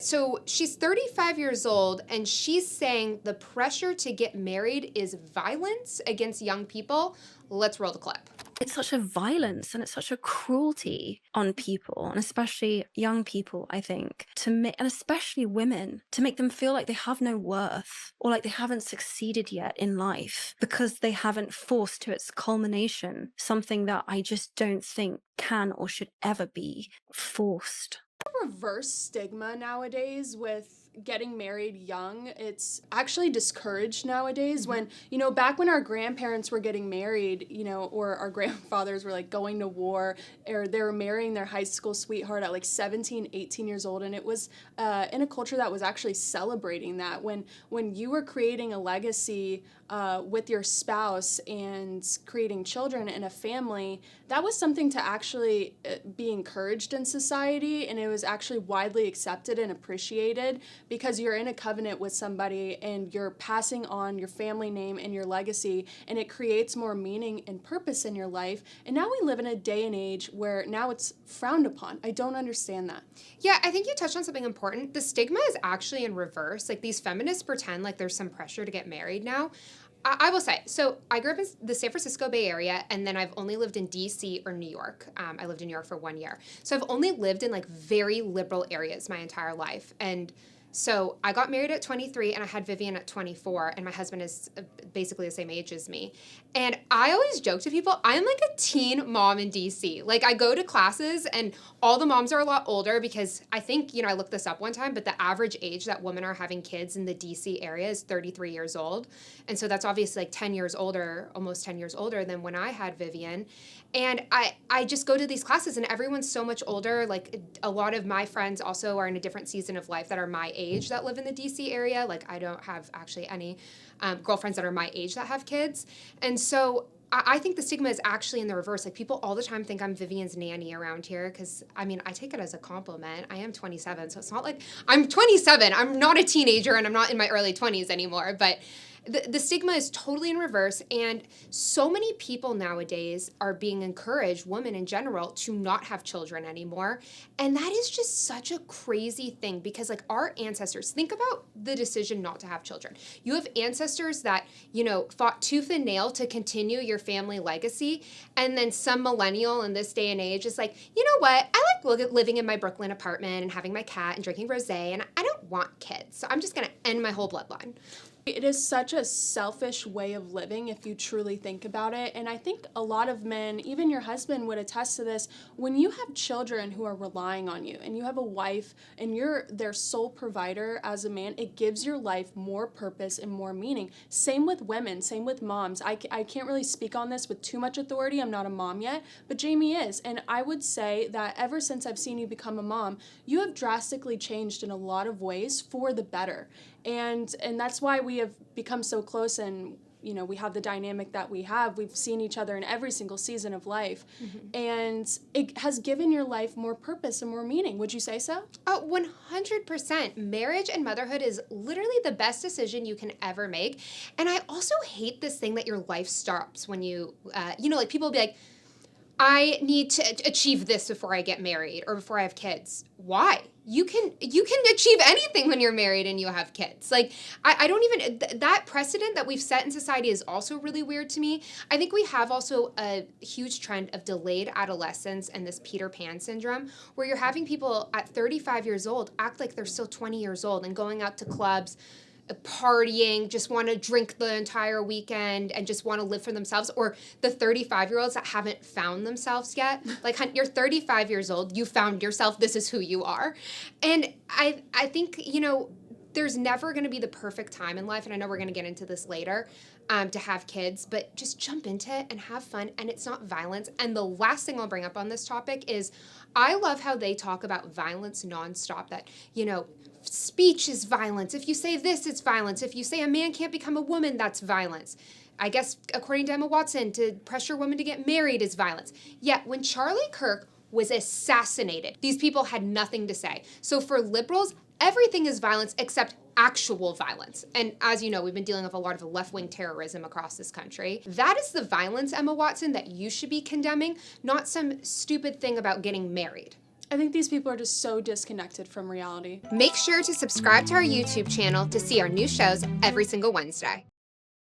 So she's 35 years old, and she's saying the pressure to get married is violence against young people. Let's roll the clip. It's such a violence and it's such a cruelty on people, and especially young people, I think, and especially women, to make them feel like they have no worth or like they haven't succeeded yet in life because they haven't forced to its culmination something that I just don't think can or should ever be forced. Reverse stigma nowadays with getting married young. It's actually discouraged nowadays. When, back when our grandparents were getting married, or our grandfathers were like going to war, or they were marrying their high school sweetheart at like 17, 18 years old. And it was in a culture that was actually celebrating that. When you were creating a legacy with your spouse and creating children and a family, that was something to actually be encouraged in society, and it was actually widely accepted and appreciated because you're in a covenant with somebody and you're passing on your family name and your legacy, and it creates more meaning and purpose in your life. And now we live in a day and age where now it's frowned upon. I don't understand that. Yeah, I think you touched on something important. The stigma is actually in reverse. Like, these feminists pretend like there's some pressure to get married now. I will say, so I grew up in the San Francisco Bay Area, and then I've only lived in D.C. or New York. I lived in New York for 1 year. So I've only lived in like very liberal areas my entire life. And so I got married at 23 and I had Vivian at 24, and my husband is basically the same age as me. And I always joke to people, I'm like a teen mom in DC. Like, I go to classes and all the moms are a lot older because I think, I looked this up one time, but the average age that women are having kids in the DC area is 33 years old. And so that's obviously like 10 years older, almost 10 years older than when I had Vivian. And I just go to these classes and everyone's so much older. Like, a lot of my friends also are in a different season of life that are my age that live in the DC area. Like, I don't have actually any girlfriends that are my age that have kids. And so I think the stigma is actually in the reverse. Like, people all the time think I'm Vivian's nanny around here because, I take it as a compliment. I am 27, so it's not like I'm 27. I'm not a teenager and I'm not in my early 20s anymore. But the stigma is totally in reverse, and so many people nowadays are being encouraged, women in general, to not have children anymore. And that is just such a crazy thing because, like, our ancestors, think about the decision not to have children. You have ancestors that, fought tooth and nail to continue your family legacy, and then some millennial in this day and age is like, you know what, I like living in my Brooklyn apartment and having my cat and drinking rosé, and I don't want kids, so I'm just going to end my whole bloodline. It is such a selfish way of living if you truly think about it. And I think a lot of men, even your husband, would attest to this. When you have children who are relying on you and you have a wife and you're their sole provider as a man, it gives your life more purpose and more meaning. Same with women, same with moms. I can't really speak on this with too much authority. I'm not a mom yet, but Jamie is. And I would say that ever since I've seen you become a mom, you have drastically changed in a lot of ways for the better. And that's why we have become so close, and we have the dynamic that we have. We've seen each other in every single season of life, and it has given your life more purpose and more meaning. Would you say so? Oh, 100%. Marriage and motherhood is literally the best decision you can ever make. And I also hate this thing that your life stops when you, like, people will be like, I need to achieve this before I get married or before I have kids. Why? You can achieve anything when you're married and you have kids. Like, I don't even, that precedent that we've set in society is also really weird to me. I think we have also a huge trend of delayed adolescence and this Peter Pan syndrome, where you're having people at 35 years old act like they're still 20 years old and going out to clubs, partying, just want to drink the entire weekend and just want to live for themselves. Or the 35-year-olds that haven't found themselves yet. Like, you're 35 years old, you found yourself, this is who you are. And I think, there's never going to be the perfect time in life, and I know we're going to get into this later, to have kids, but just jump into it and have fun, and it's not violence. And the last thing I'll bring up on this topic is I love how they talk about violence nonstop, that, speech is violence. If you say this, it's violence. If you say a man can't become a woman, that's violence. I guess, according to Emma Watson, to pressure women to get married is violence. Yet, when Charlie Kirk was assassinated, these people had nothing to say. So for liberals, everything is violence except actual violence. And as you know, we've been dealing with a lot of left-wing terrorism across this country. That is the violence, Emma Watson, that you should be condemning, not some stupid thing about getting married. I think these people are just so disconnected from reality. Make sure to subscribe to our YouTube channel to see our new shows every single Wednesday.